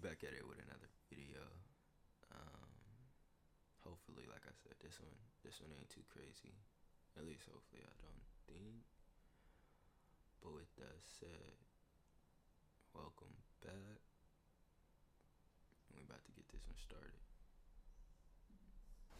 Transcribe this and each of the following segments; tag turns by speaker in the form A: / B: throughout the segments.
A: back at it with another video. Um, Hopefully, like I said, this one ain't too crazy. At least, hopefully, I don't think. But with that said, welcome back. We about to get this one started.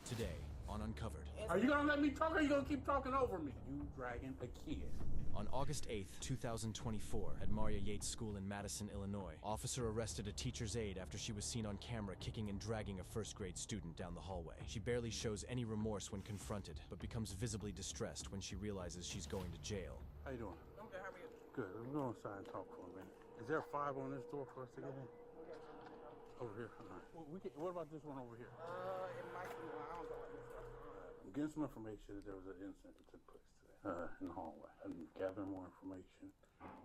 B: Today on Uncovered.
C: Are you gonna let me talk or are you gonna keep talking over me? You dragging a kid.
B: On August 8th, 2024, at Maria Yates School in Madison, Illinois, officer arrested a teacher's aide after she was seen on camera kicking and dragging a first-grade student down the hallway. She barely shows any remorse when confronted, but becomes visibly distressed when she realizes she's going to jail.
C: How you doing?
D: I'm good. How are you?
C: Good. Let's go inside and talk for a minute. Is there a 5 on this door for us to get in? Over here. All right. What about this one over here?
D: It might be one. I don't know what this is.
C: I'm getting some information that there was an incident that took place today in the hallway. I'm gathering more information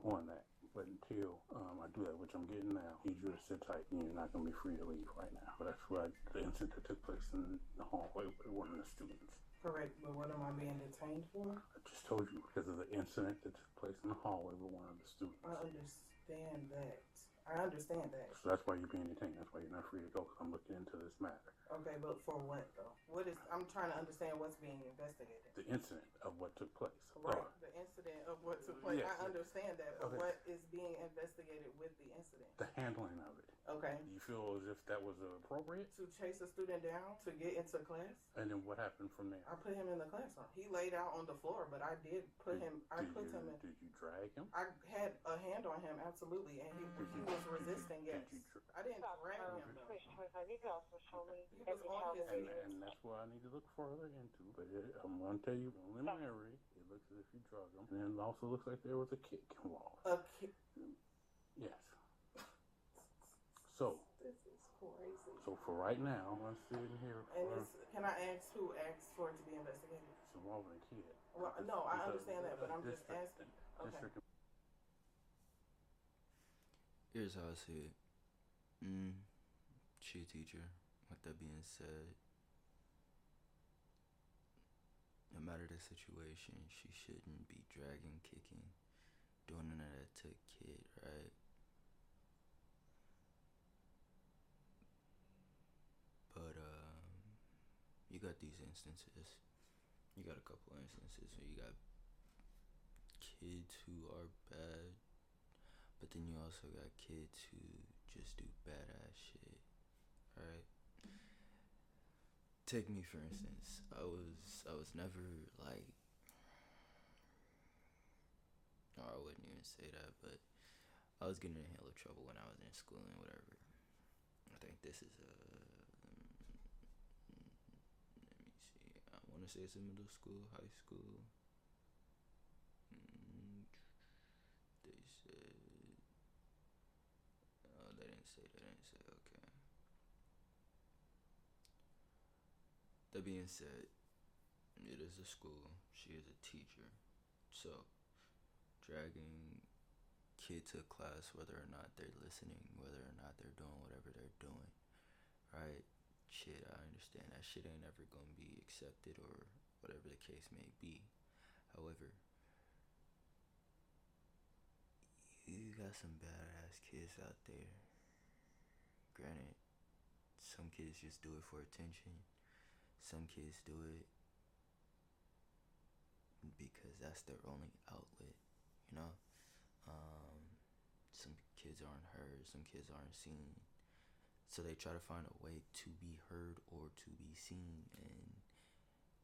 C: on that. But until I do that, which I'm getting now, I need you to sit tight and you're not going to be free to leave right now. But that's what the incident that took place in the hallway with one of the students.
D: Correct, but what am I being detained for?
C: I just told you because of the incident that took place in the hallway with one of the students.
D: I understand that. I understand that.
C: So that's why you're being detained. That's why you're not free to go because I'm looking into this matter.
D: Okay, but for what though? I'm trying to understand what's being investigated.
C: The incident of what took place.
D: Right, the incident of what took place.
C: Yes,
D: I understand that, but
C: okay.
D: what is being investigated with the incident?
C: The handling of it.
D: Okay.
C: Do you feel as if that was appropriate?
D: To chase a student down to get into class?
C: And then what happened from there?
D: I put him in the classroom. He laid out on the floor, but I did put him.
C: Did you drag him?
D: I had a hand on him, absolutely, and he was resisting. Yes, I didn't drag him. Though. He was on his
C: And that's what I need to look further into. But I'm going to tell you, preliminary, it looks as if you drugged him. And it also looks like there was a kick involved.
D: A kick?
C: Yes. So.
D: This is crazy.
C: So for right now, I'm going to sit in here.
D: And can I ask who asked for it to be investigated?
C: It's involving a kid.
D: Well, no, I understand that, but I'm just asking. Okay.
A: Here's how I see it. She a teacher. With that being said, no matter the situation, she shouldn't be dragging, kicking, doing none of that to a kid, right? But you got these instances. You got a couple of instances where you got kids who are bad, but then you also got kids who just do badass shit, right? Take me for instance. I was never like, or I wouldn't even say that, but I was getting in a hell of trouble when I was in school and whatever. I think this is let me see. I want to say it's in middle school, high school. They said, oh, they didn't say. Okay. That being said, it is a school. She is a teacher. So, dragging kid to class, whether or not they're listening, whether or not they're doing whatever they're doing, right? Shit, I understand that shit ain't ever gonna be accepted or whatever the case may be. However, you got some badass kids out there. Granted, some kids just do it for attention. Some kids do it because that's their only outlet, you know? Some kids aren't heard, some kids aren't seen. So they try to find a way to be heard or to be seen, and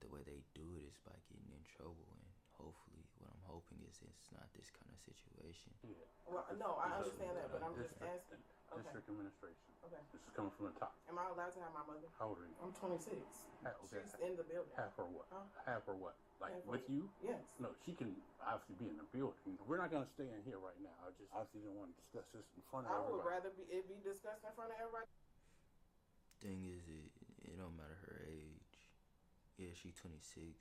A: the way they do it is by getting in trouble. And hopefully, what I'm hoping is it's not this kind of situation.
C: Yeah.
D: Well, no, I understand that, but I'm just asking.
C: District administration.
D: Okay.
C: This is coming from the top.
D: Am I allowed to have my mother?
C: How old are you?
D: I'm 26.
C: Okay.
D: She's in the building.
C: Have her what?
D: Huh?
C: Have her what? Like
D: Have
C: with
D: her.
C: you?
D: Yes.
C: No, she can obviously be in the building. We're not going to stay in here right now. I just obviously didn't want to discuss this in front of everybody.
D: I would rather it be discussed in front of everybody.
A: Thing is, it don't matter her age. Yeah, she 26,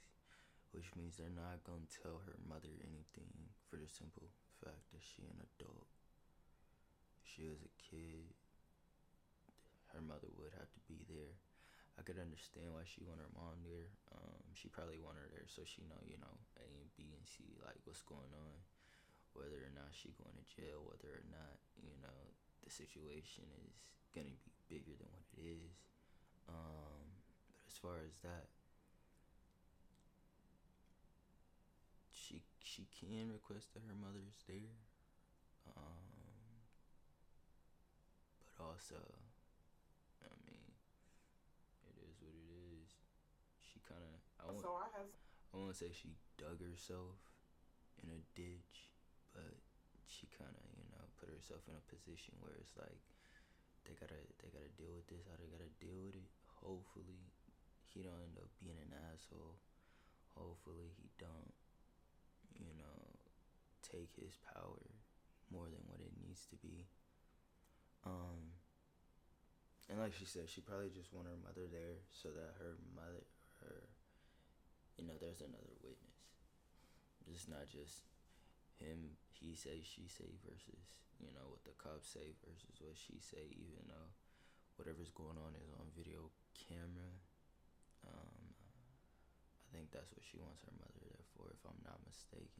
A: which means they're not gonna tell her mother anything for the simple fact that she an adult. If she was a kid, her mother would have to be there. I could understand why she want her mom there. She probably want her there so she know, A and B and C, like what's going on, whether or not she going to jail, whether or not, the situation is gonna be bigger than what it is. But as far as that, she can request that her mother is there. But also, I mean, it is what it is. She kind of, I won't say she dug herself in a ditch, but she kind of, put herself in a position where it's like they gotta deal with this. How they gotta deal with it. Hopefully, he don't end up being an asshole. Hopefully, he don't, take his power more than what it needs to be. And like she said, she probably just want her mother there so that her, there's another witness. It's not just him, he say, she say versus, what the cops say versus what she say, even though whatever's going on is on video camera. I think that's what she wants her mother there for, if I'm not mistaken.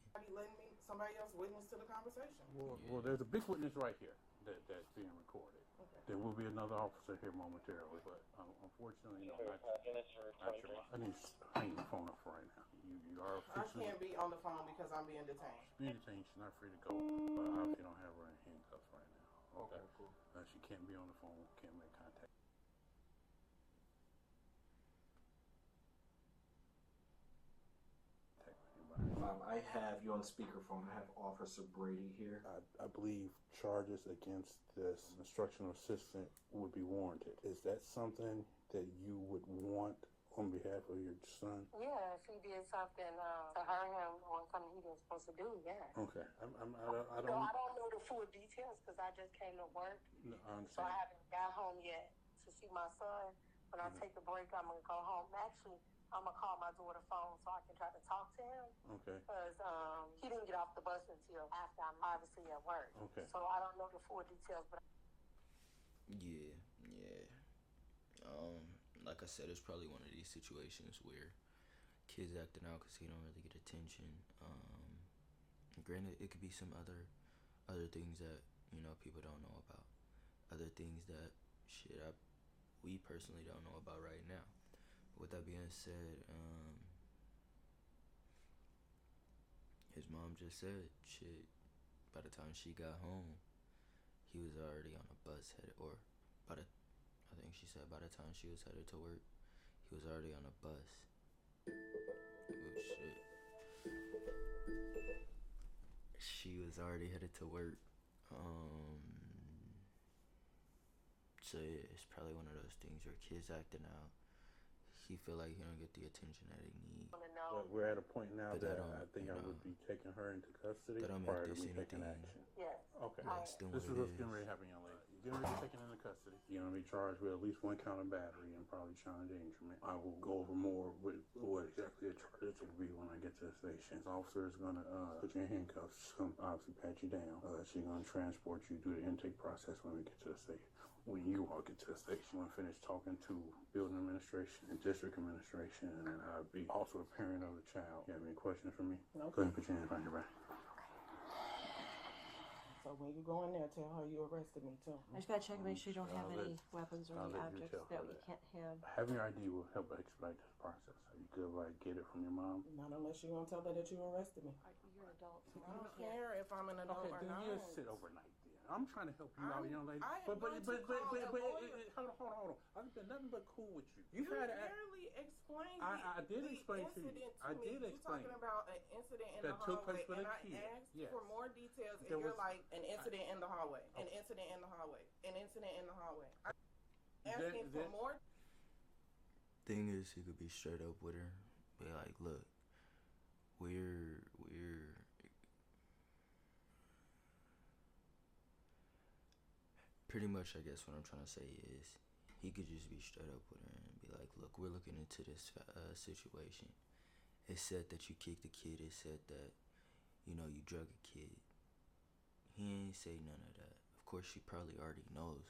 D: Somebody else witness to the conversation.
C: Well, there's a big witness right here that's being recorded. Okay. There will be another officer here momentarily, but unfortunately, I need to hang the phone up for right now. You are
D: I can't be on the phone because I'm being detained.
C: She's being detained. She's not free to go, but I obviously don't have her in handcuffs right now. Okay, cool. She can't be on the phone. Can't make contact.
E: I have you on speakerphone. I have Officer Brady here.
C: I believe charges against this instructional assistant would be warranted. Is that something that you would want on behalf of your son?
F: Yeah, if he did something to hurt him or something he wasn't supposed to do, yeah.
C: Okay. I don't
F: know the full details because I just came to work.
C: No, I understand.
F: So I haven't got home yet to see my son. When I take a break, I'm going to go home. Actually, I'm going to call my daughter's phone so I can try to talk to him. Okay. Because he didn't get off the bus until after I'm obviously at work. Okay. So I don't know the full details, but...
A: Yeah. Like I said, it's probably one of these situations where kids acting out because he don't really get attention. Granted, it could be some other things that, people don't know about. Other things that, we personally don't know about right now. With that being said, his mom just said, by the time she got home, he was already on a bus headed, I think she said by the time she was headed to work, he was already on a bus. Oh, shit. She was already headed to work. So yeah, it's probably one of those things where kids acting out. He feel like he don't get the attention that he needs.
C: But we're at a point now that I think I would be taking her into custody prior to me taking action.
F: Yes.
C: Okay. This is what's getting ready to happen, young lady. You're getting ready to be taken into custody. You're going to be charged with at least one count of battery and probably child endangerment. I will go over more with what exactly the charges will be when I get to the station. The officer is going to put you in handcuffs. She's going to obviously pat you down. She's going to transport you through the intake process when we get to the station. When you all get to the station, I'm going to finish talking to building administration and district administration, and then I'll be also a parent of the child. You have any questions for me? No. Go ahead and put your hands behind your back.
D: So when you go in there, tell her you arrested me too.
G: I just gotta check and make sure you don't have any weapons or any objects that we can't have.
C: Having your ID will help expedite this process. Are you good if I get it from your mom?
D: Not unless you want to tell her that you arrested me.
G: You're an adult. So
D: I don't care if I'm an adult or not.
C: Okay, then you sit overnight. I'm trying to help you out, young lady.
D: But hold
C: on. I've been nothing but cool with you.
D: You barely explained
C: I did explain to you. I did explain.
D: You're talking about an incident in the hallway, and I asked for more details, and you're like, an incident in the hallway, an incident in the hallway, an incident in the hallway. I'm asking for more.
A: Thing is, he could be straight up with her, be like, look, we're pretty much, I guess what I'm trying to say is he could just be straight up with her and be like, look, we're looking into this situation. It said that you kicked a kid. It said that, you drug a kid. He ain't say none of that. Of course, she probably already knows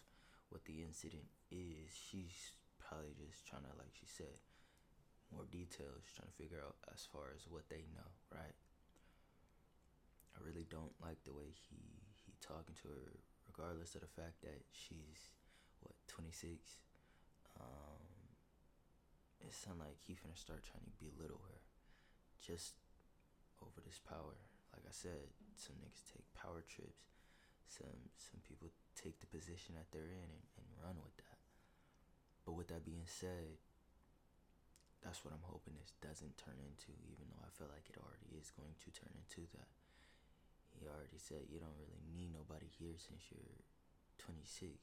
A: what the incident is. She's probably just trying to, like she said, more details, trying to figure out as far as what they know, right? I really don't like the way he talking to her regardless of the fact that she's, 26, it sounded like he finna start trying to belittle her just over this power. Like I said, some niggas take power trips. Some people take the position that they're in and run with that. But with that being said, that's what I'm hoping this doesn't turn into, even though I feel like it already is going to turn into that. He already said you don't really need nobody here since you're 26.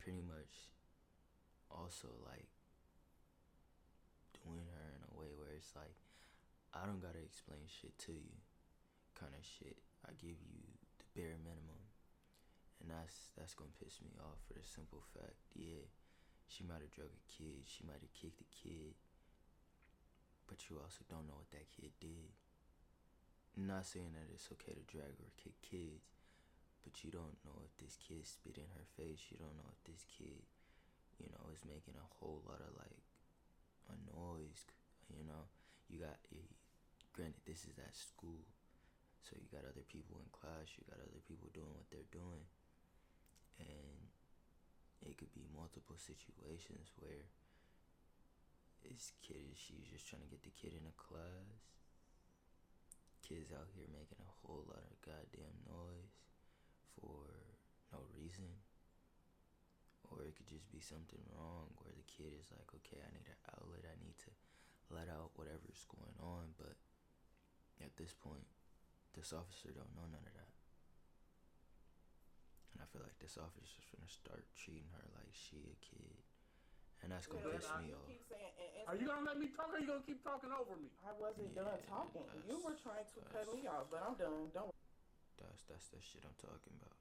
A: Pretty much also like doing her in a way where it's like, I don't gotta explain shit to you kind of shit. I give you the bare minimum. And that's gonna piss me off for the simple fact, yeah, she might have drug a kid, she might have kicked a kid, but you also don't know what that kid did. I'm not saying that it's okay to drag or kick kids, but you don't know if this kid spit in her face, you don't know if this kid, is making a whole lot of like a noise, you got, granted this is at school, so you got other people in class, you got other people doing what they're doing, and it could be multiple situations where this kid, she's just trying to get the kid in a class, kids out here making a whole lot of goddamn noise for no reason, or it could just be something wrong where the kid is like, okay, I need an outlet, I need to let out whatever's going on, but at this point, this officer don't know none of that. And I feel like this officer's gonna start treating her like she a kid. And that's gonna piss me off.
C: Are you gonna let me talk or are you gonna keep talking over me?
D: I wasn't done talking. You were trying to cut me off, but I'm done. Don't.
A: That's the shit I'm talking about.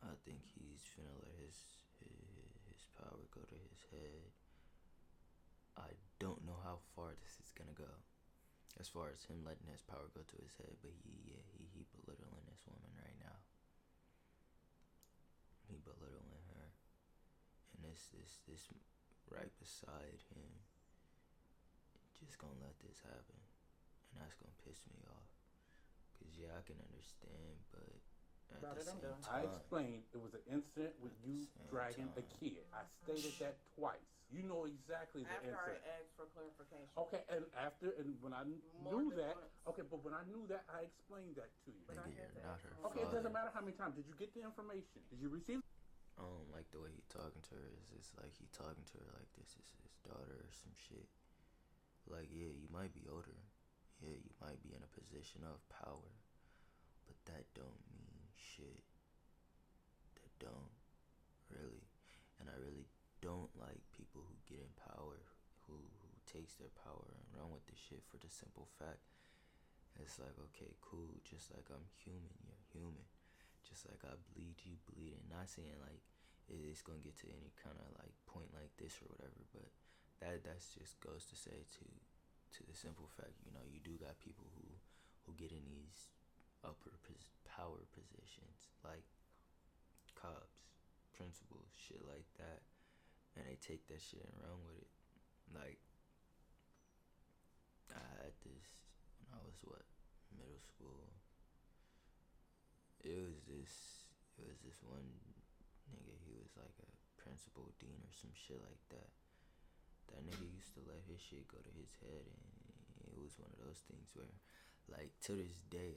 A: I think he's finna let his power go to his head. I don't know how far this is gonna go, as far as him letting his power go to his head, but he belittling this woman right now. He belittling her, and this right beside him, just gonna let this happen, and that's gonna piss me off. Cause yeah, I can understand, but at the same time,
C: I explained it was an incident with you dragging a kid. I stated that twice. You know exactly the incident.
D: After I asked for clarification.
C: Okay, and when I knew that, but when I knew that, I explained that to you.
A: Nigga, you're not her
C: Okay,
A: father.
C: it doesn't matter how many times. Did you get the information? Did you receive?
A: I don't like the way he talking to her. It's like he talking to her like this is his daughter or some shit. Like, yeah, you might be older. Yeah, you might be in a position of power. But that don't mean shit. That don't. Really. And I really don't like people who get in power, who takes their power and run with the shit for the simple fact. It's like, okay, cool, just like I'm human, you're human. Just like I bleed, you bleed. And not saying like it's gonna get to any kind of like point like this or whatever, but that's just goes to say to the simple fact, you do got people who get in these power positions, like cops, principals, shit like that, and they take that shit and run with it. Like, I had this when I was middle school. It was this one nigga. He was like a principal, dean, or some shit like that. That nigga used to let his shit go to his head, and it was one of those things where, like, to this day,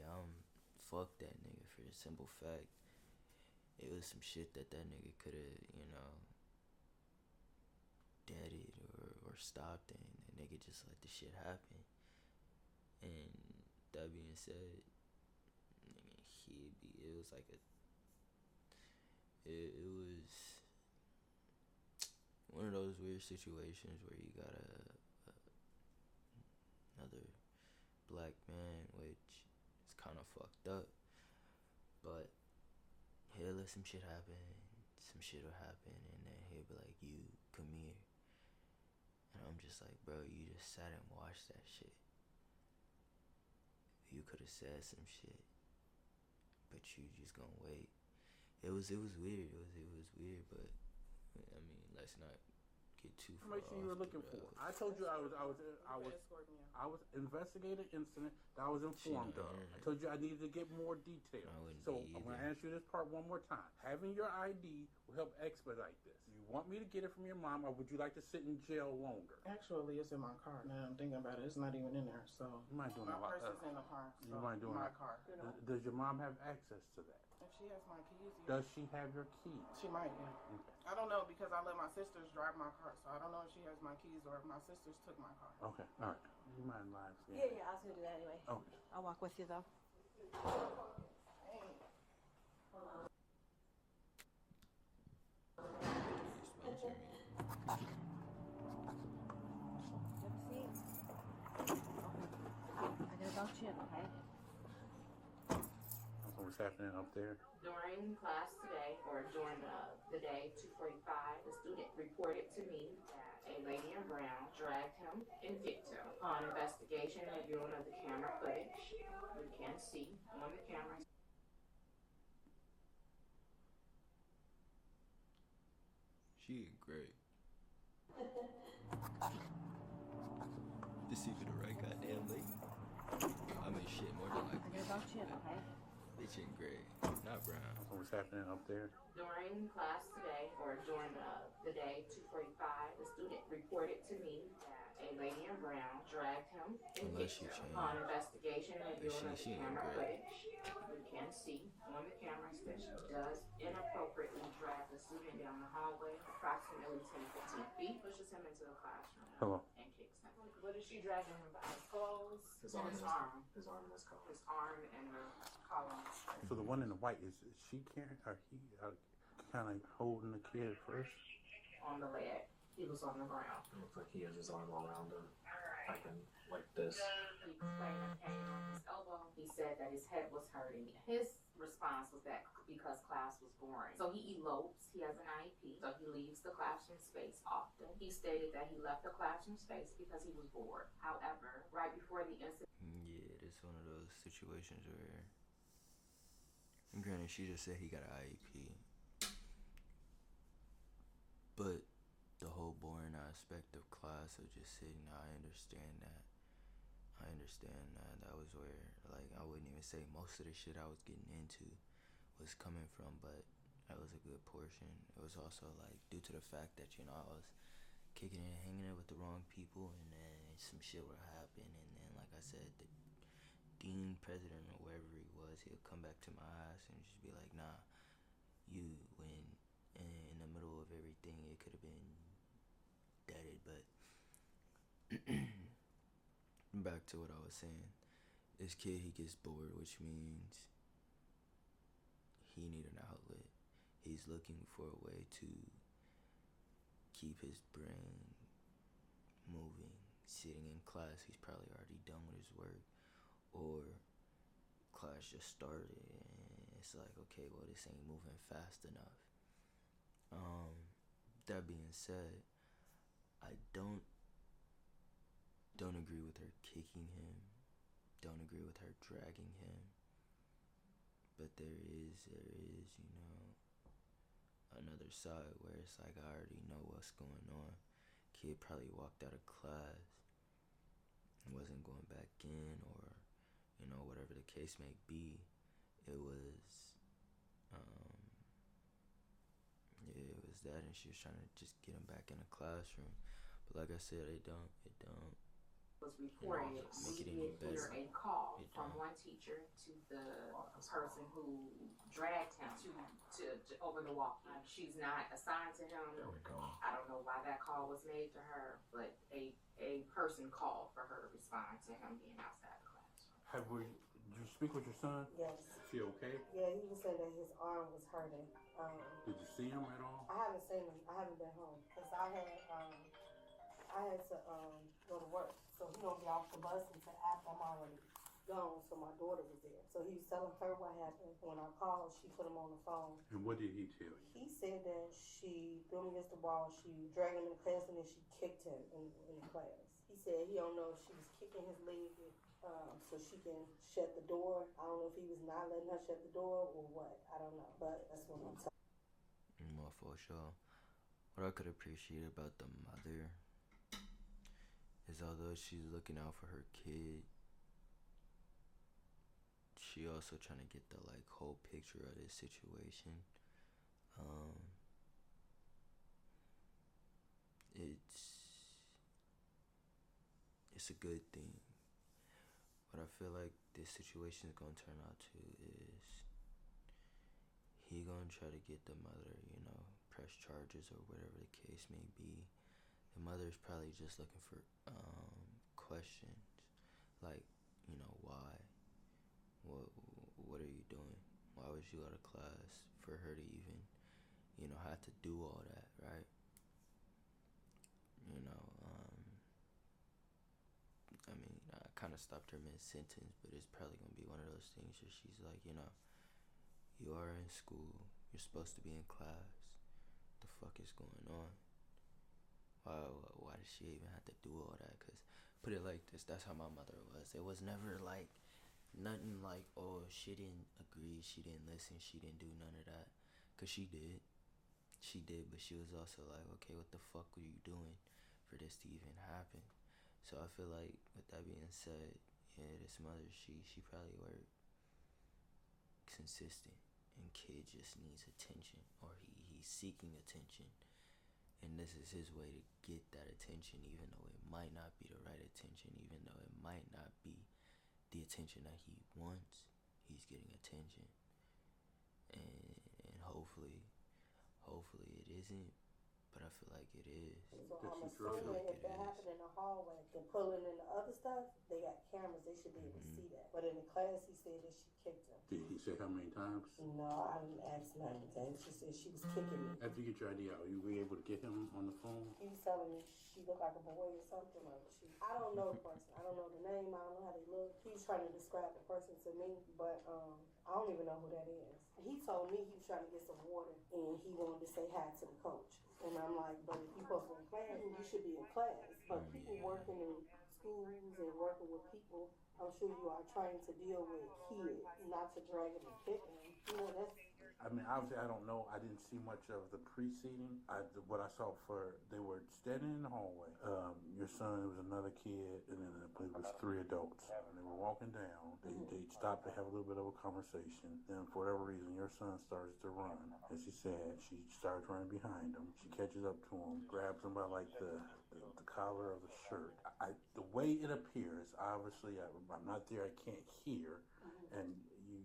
A: fuck that nigga for the simple fact, it was some shit that nigga could have, deaded or stopped, and the nigga just let the shit happen. And that being said, it was like it was one of those weird situations where you got another black man, which is kind of fucked up, but he'll let some shit happen, some shit will happen, and then he'll be like, you come here, and I'm just like, bro, you just sat and watched that shit. You could have said some shit, but you just gonna wait. It was weird. It was weird, but I mean, let's not get too far.
C: Information you were looking for. I told you I was investigating incident that I was informed of. I told you I needed to get more details. So I'm going to answer this part one more time. Having your ID will help expedite this. You want me to get it from your mom, or would you like to sit in jail longer?
D: Actually, it's in my car. Now I'm thinking about it. It's not even in there. So
C: you might do
D: my purse is in the car. So
C: you might do
D: my car.
C: Does your mom have access to that?
D: If she has my keys, yeah.
C: Does she have your keys?
D: She might, yeah. Okay. I don't know because I let my sisters drive my car, so I don't know if she has my keys or if my sisters took my car.
C: Okay, all right. You mind live?
G: Yeah, I was gonna do that anyway.
C: Okay.
G: I'll walk with you though. Okay.
C: What's happening up there?
H: During class today, or during the day, 2:45, the student reported to me that a lady in brown dragged him and kicked him. On investigation and viewing of the camera footage, you can see on the camera.
A: She ain't great. This even the right goddamn lady. I mean, shit, more than likely.
G: Okay.
A: Bitch ain't great. Not brown.
C: What's happening up there?
H: During class today, or during the day, 2:45, the student reported to me that a lady in brown dragged him and kicked him. On investigation and viewing of the camera footage, you can see on the cameras that she does inappropriately drag the student down the hallway approximately 10-15 feet, pushes him into the classroom.
C: Hello.
H: And kicks him. What is she dragging him by? His clothes?
E: His arm.
H: His arm and his collar.
C: So the one in the white, is she carrying, or he kind of holding the kid first?
H: On the leg. He was on the ground.
E: It looks like he has his arm around her, like this.
H: He explained the pain on his elbow. He said that his head was hurting. His response was that because class was boring. So he elopes. He has an IEP. So he leaves the classroom space often. He stated that he left the classroom space because he was bored. However, right before the incident.
A: Yeah, it's one of those situations where, granted, she just said he got an IEP. But the whole boring aspect of class of just sitting, I understand that. That was where, like, I wouldn't even say most of the shit I was getting into was coming from, but that was a good portion. It was also, like, due to the fact that, you know, I was kicking it and hanging it with the wrong people, and then some shit would happen, and then, like I said, the dean, president, or wherever he was, he'll come back to my ass and just be like, nah, you, when in the middle of everything, it could have been deaded, but back to what I was saying. This kid, he gets bored, which means he need an outlet. He's looking for a way to keep his brain moving. Sitting in class, he's probably already done with his work, or class just started and it's like, okay, well, this ain't moving fast enough. That being said, I don't agree with her kicking him, don't agree with her dragging him, but there is, you know, another side where it's like, I already know what's going on. Kid probably walked out of class, wasn't going back in, or, you know, whatever the case may be. It was that, and she was trying to just get him back in the classroom. But like I said, it don't
H: was reported, we did hear a call from one teacher to the person who dragged him to over the walk. She's not assigned to him. I don't know why that call was made to her, but a person called for her to respond to him being outside the classroom.
C: Did you speak with your son?
F: Yes.
C: Is he okay?
F: Yeah, he was saying that his arm was hurting.
C: Did you see him at all?
F: I haven't seen him. I haven't been home because I had to go to work. So he don't get off the bus until after I'm already gone. So my daughter was there. So he was telling her what happened. When I called, she put him on the phone.
C: And what did he tell you?
F: He said that she threw him against the wall. She dragged him in the class and then she kicked him in the class. He said he don't know if she was kicking his leg so she can shut the door. I don't know if he was not letting her shut the door or what. I don't know. But that's what I'm talking.
A: For sure. What I could appreciate about the mother is although she's looking out for her kid, she also trying to get the like whole picture of this situation. It's a good thing. What I feel like this situation is gonna turn out to is he gonna try to get the mother, press charges or whatever the case may be. The mother's probably just looking for questions like, why? What are you doing? Why would you go to class for her to even, have to do all that, right? I kind of stopped her mid-sentence, but it's probably going to be one of those things where she's like, you are in school. You're supposed to be in class. What the fuck is going on? Why does she even have to do all that? Because, put it like this, that's how my mother was. It was never like, nothing like, oh, she didn't agree, she didn't listen, she didn't do none of that. Because she did. She did, but she was also like, okay, what the fuck were you doing for this to even happen? So I feel like, with that being said, yeah, this mother, she probably were consistent, and kid just needs attention, or he's seeking attention, and this is his way to get that attention, even though it might not be the right attention, even though it might not be the attention that he wants. He's getting attention, and hopefully it isn't, but I feel like it is.
F: So I'm assuming if that happened in the hallway, then pulling in the other stuff, they got cameras, they should be able to see that. But in the class, he said that she kicked him.
C: Did he say how many times?
F: No, I didn't ask none. She said she was kicking me.
C: After you get your ID out, you be able to get him on the phone?
F: He was telling me she looked like a boy or something. I don't know the person. I don't know the name. I don't know how they look. He was trying to describe the person to me, but I don't even know who that is. He told me he was trying to get some water, and he wanted to say hi to the coach. And I'm like, but if you're supposed to be in class, you should be in class. But people working in schools and working with people, I'm sure you are trying to deal with kids, not to drag them and kick them. That's...
C: I mean, obviously, I don't know. I didn't see much of the preceding. What I saw they were standing in the hallway. Your son, there was another kid, and then I believe it was 3 adults. And they were walking down. They stopped to have a little bit of a conversation. Then, for whatever reason, your son starts to run. As she said, she starts running behind him. She catches up to him, grabs him by like the collar of the shirt. The way it appears, obviously, I'm not there. I can't hear, and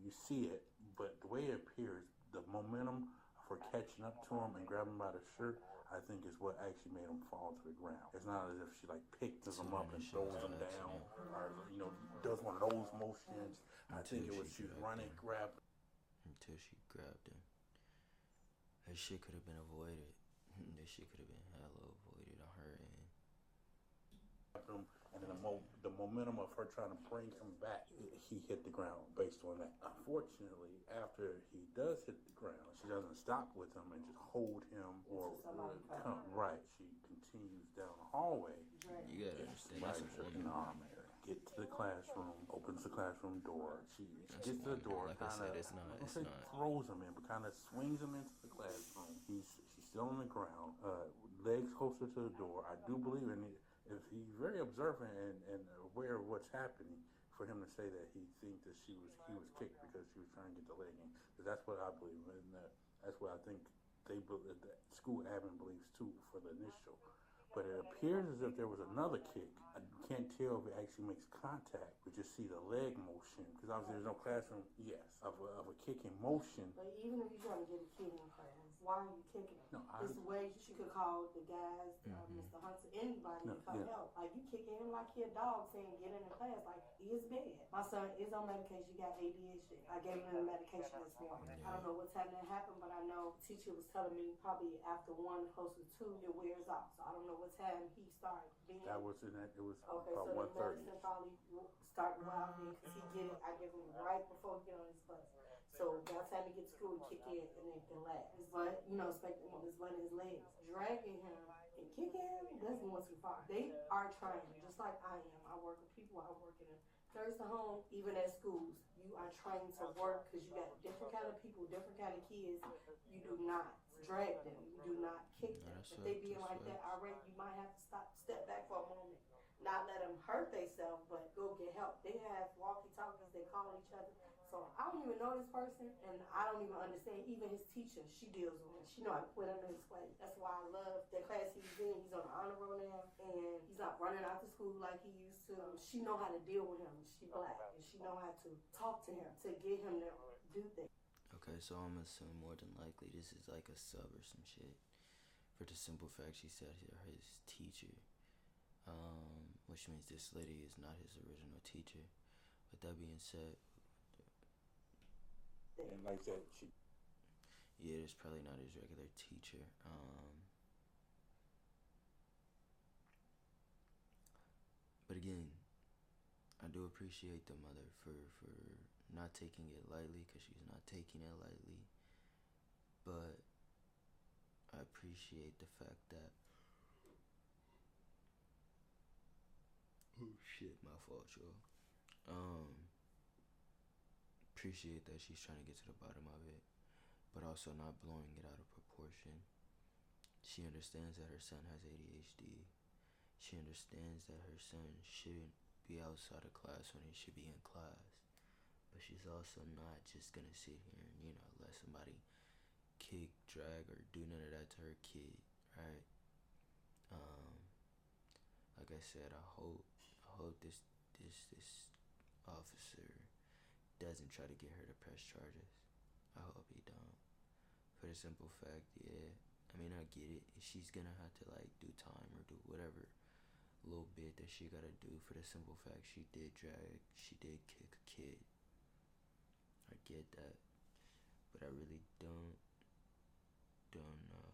C: you see it. But the way it appears, the momentum for catching up to him and grabbing him by the shirt, I think is what actually made him fall to the ground. It's not as if she like picks him up and throws him down, or does one of those motions. I think it was she running, grabbed
A: until she grabbed him. That shit could have been avoided. That shit could have been hella avoided on her end.
C: And then the momentum of her trying to bring him back, he hit the ground based on that. Unfortunately, after he does hit the ground, she doesn't stop with him and just hold him or come right. She continues down the hallway.
A: You gotta understand that's
C: in the arm area. Get to the classroom, opens the classroom door. She gets to the door,
A: like I said, it's not
C: throws him in, but kind of swings him into the classroom. She's still on the ground, legs closer to the door. I do believe in it. If he's very observant and aware of what's happening, for him to say that he thinks that he was kicked because she was trying to get the leg in, because that's what I believe, and that's what I think the school admin believes too for the initial. But it appears as if there was another kick. I can't tell if it actually makes contact. We just see the leg motion, because obviously there's no classroom. Yes, of a kicking motion.
F: But even if you're trying to get a kid in class, why are you kicking him? No, it's the way she could call the guys, Mr. Hunter, anybody to come help. Like, you kicking him like he a dog saying get in the class. Like, he is bad. My son is on medication. He got ADHD. I gave him the medication this morning. I don't know what time that happened, but I know the teacher was telling me probably after 1, close to 2, it wears off. So I don't know what time he started being.
C: That was in that. It was
F: okay,
C: about 1:30.
F: So the medicine probably start wild here because he get it. I give him right before he get on his bus. So by the time he gets to school, he kick in and then can laugh. But, expecting him to run his legs. Dragging him and kicking him, that's going too far. They are trying, just like I am. I work with people, I work in a nursing home, even at schools. You are trying to work because you got different kind of people, different kind of kids. You do not drag them. You do not kick them. If they being like that already, you might have to step back for a moment. Not let them hurt themselves, but go get help. They have walkie-talkies. They call each other. So I don't even know this person, and I don't even understand. Even his teacher, she deals with him. She know how to put him in his place. That's why I love the class he's in. He's on the honor roll now, and he's not running out to school like he used to. She know how to deal with him. She black, and she know how to talk to him to get him to do things.
A: Okay, so I'm assuming more than likely this is like a sub or some shit. For the simple fact she said his teacher, which means this lady is not his original teacher. With that being said,
C: and like that,
A: yeah, it's probably not his regular teacher. But again, I do appreciate the mother for not taking it lightly, because she's not taking it lightly. But I appreciate the fact that, oh shit, my fault, y'all. Appreciate that she's trying to get to the bottom of it, but also not blowing it out of proportion. She understands that her son has ADHD. She understands that her son shouldn't be outside of class when he should be in class. But she's also not just gonna sit here and, let somebody kick, drag, or do none of that to her kid, right? Like I said, I hope this officer doesn't try to get her to press charges. I hope he don't. For the simple fact, yeah, I mean, I get it. She's gonna have to do time or do whatever little bit that she gotta do. For the simple fact, she did drag, she did kick a kid. I get that, but I really don't know.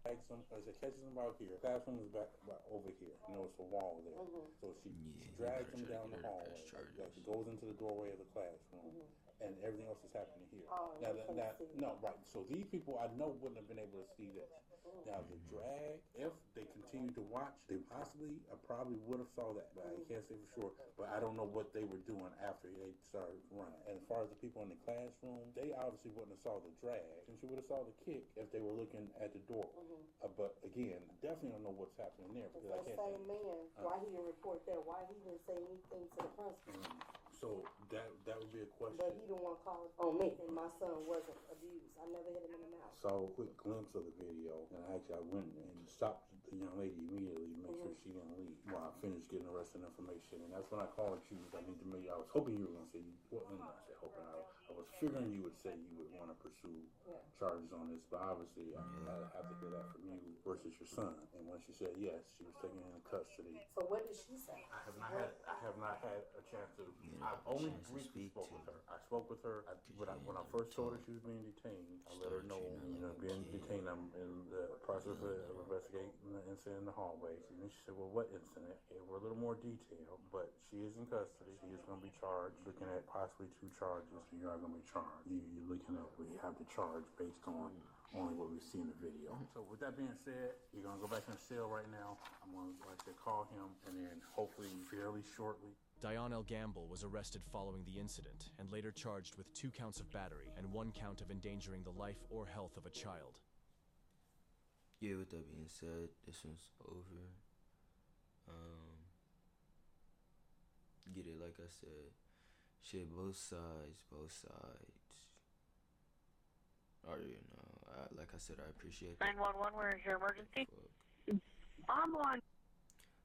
C: As it catches them out here, classroom is back over here. It's a wall there. So she drags them down the hallway. She goes into the doorway of the classroom, and everything else is happening here. Right. So these people I know wouldn't have been able to see this. Now the drag, if they continue to watch, they probably would have saw that, but I can't say for sure. But I don't know what they were doing after they started running. And as far as the people in the classroom, they obviously wouldn't have saw the drag, and she would have saw the kick if they were looking at the door. But again, definitely don't know what's happening there, because I can't.
F: Same man, why he didn't report that? Why he didn't say anything to the principal?
C: So that would be a question.
F: But he the one called on me, and my son wasn't abused. I never hit him in the mouth.
C: Saw a quick glimpse of the video, and I went and stopped the young lady immediately to make sure she didn't leave while I finished getting the rest of the information. And that's when I called you. I was hoping you were going to say, I was figuring you would say you would want to pursue charges on this, but obviously I have to hear that from you versus your son. And when she said yes, she was taken into custody.
F: So what did she say?
C: I have not had a chance to. I've only briefly spoke with her. I spoke with her when I first told her she was being detained. I let her know, being detained. I'm in the process of investigating the incident in the hallway. And then she said, "Well, what incident?" Gave her a little more detail, but she is in custody. She is going to be charged. Looking at possibly 2 charges. You are going to be charged. You're looking at we have the charge based on only what we see in the video. So with that being said, you're going to go back in the cell right now. I'm going to call him, and then hopefully fairly shortly.
B: Dion L. Gamble was arrested following the incident and later charged with 2 counts of battery and 1 count of endangering the life or health of a child.
A: Yeah, with that being said, this one's over. Get it, like I said. Shit, both sides. Like I said, I appreciate
I: 911, where is your emergency? I'm on.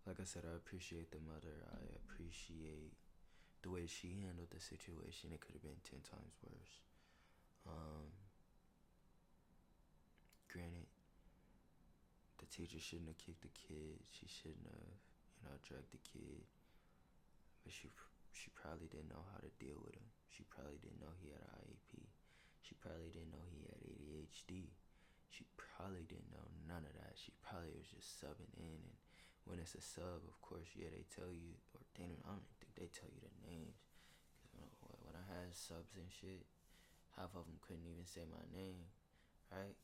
A: Like I said, I appreciate the mother. I appreciate the way she handled the situation. It could have been 10 times worse. Granted, the teacher shouldn't have kicked the kid. She shouldn't have, dragged the kid. But she probably didn't know how to deal with him. She probably didn't know he had an IEP. She probably didn't know he had ADHD. She probably didn't know none of that. She probably was just subbing in, and when it's a sub, of course, yeah, they tell you, or I don't even think they tell you the names. Because when I had subs and shit, half of them couldn't even say my name, right?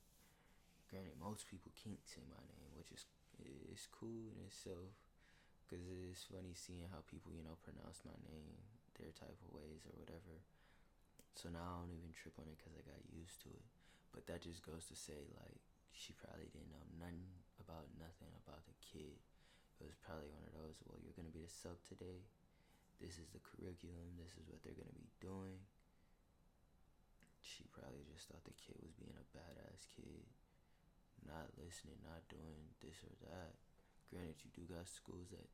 A: Granted, most people can't say my name, which is it's cool in itself. Because it's funny seeing how people, pronounce my name their type of ways or whatever. So now I don't even trip on it because I got used to it. But that just goes to say, like, she probably didn't know nothing about the kid. It was probably one of those, well, you're going to be the sub today. This is the curriculum. This is what they're going to be doing. She probably just thought the kid was being a badass kid. Not listening, not doing this or that. Granted, you do got schools that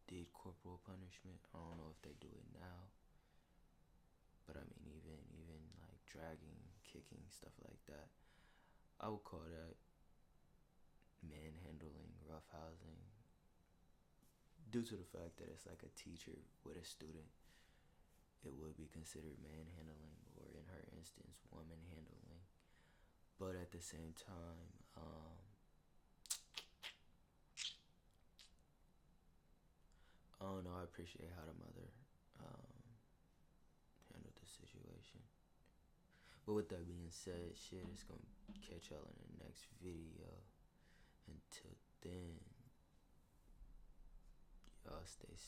A: did corporal punishment. I don't know if they do it now. But I mean, even like dragging, kicking, stuff like that. I would call that manhandling, roughhousing. Due to the fact that it's like a teacher with a student, it would be considered manhandling, or in her instance, woman handling. But at the same time, I don't know, I appreciate how the mother handled the situation. But with that being said, shit, it's gonna catch y'all in the next video. Until then, y'all stay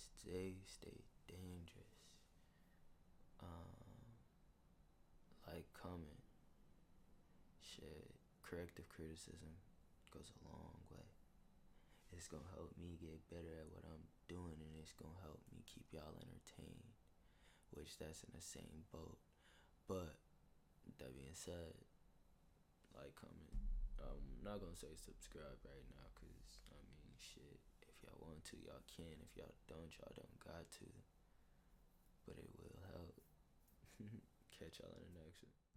A: dangerous. Like, comment, shit. Corrective criticism goes a long way. It's gonna help me get better at what I'm doing, and it's gonna help me keep y'all entertained, which that's in the same boat. But that being said, like, comment. I'm not gonna say subscribe right now, cause I mean, shit, if y'all want to, y'all can. If y'all don't got to. But it will help. Catch y'all in the next one.